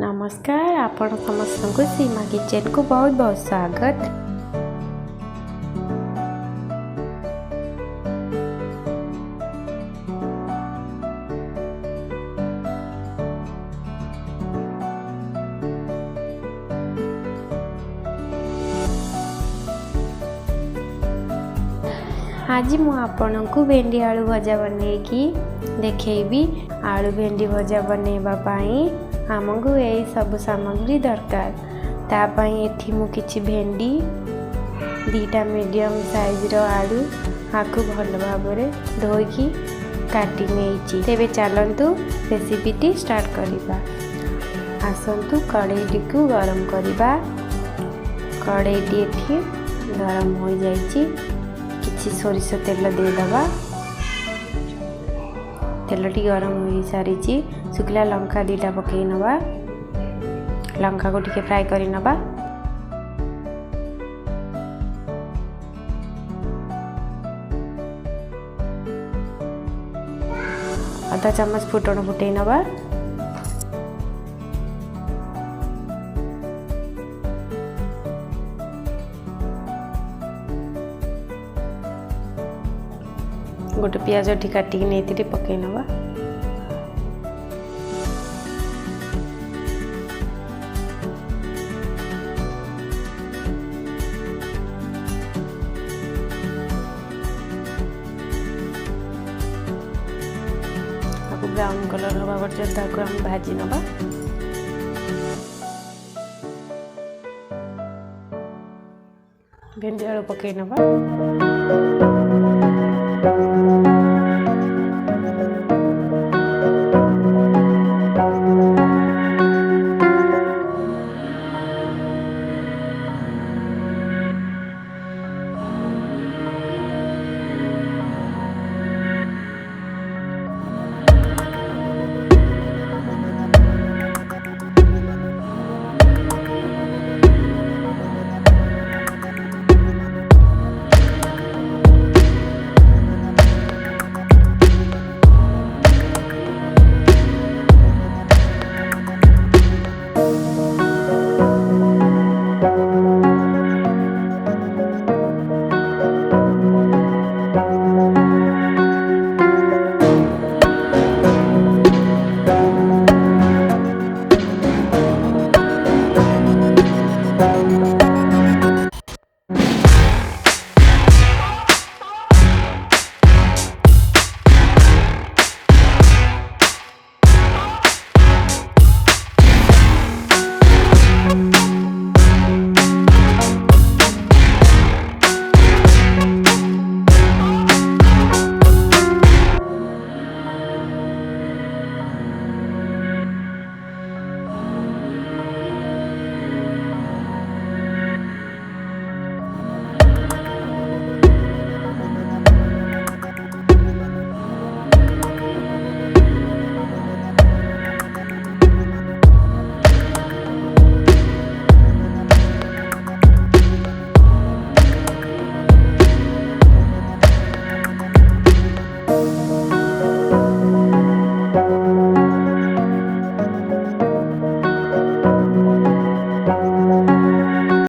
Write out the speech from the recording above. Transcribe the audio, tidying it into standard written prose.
नमस्कार आपण समस्त को सीमा किचन को बहुत बहुत स्वागत। आज मु आपण को भेंडी आलू भजा बनैकी देखैबी। आलू भेंडी भजा बनैबा पाई हमको यही सब सामग्री दरकार। तापाई एठी मु किछि भेंडी दीटा मीडियम साइज रो आलू हाकु भल भाबरे धोईकी काटी नेइछि। तेबे चलंतु रेसिपीटी स्टार्ट करिबा। आसंतु कढ़ईटी को गरम करिबा। कढ़ईटी एठी गरम हो जाइछि। किछि सोरिष तेल दे दबा। तेलटी गरम हो सारी शुखला लंका दीटा पकई नवा। लंका को टिके फ्राई करी नवा। आधा चम्मच फुटण फुटई नवा। गोटे पियाज टी काटिक नहीं पकई नवा। ब्राउन कलर हवा पर्यंत हम भाजी नवा। भेंडी आलू पकई नवा।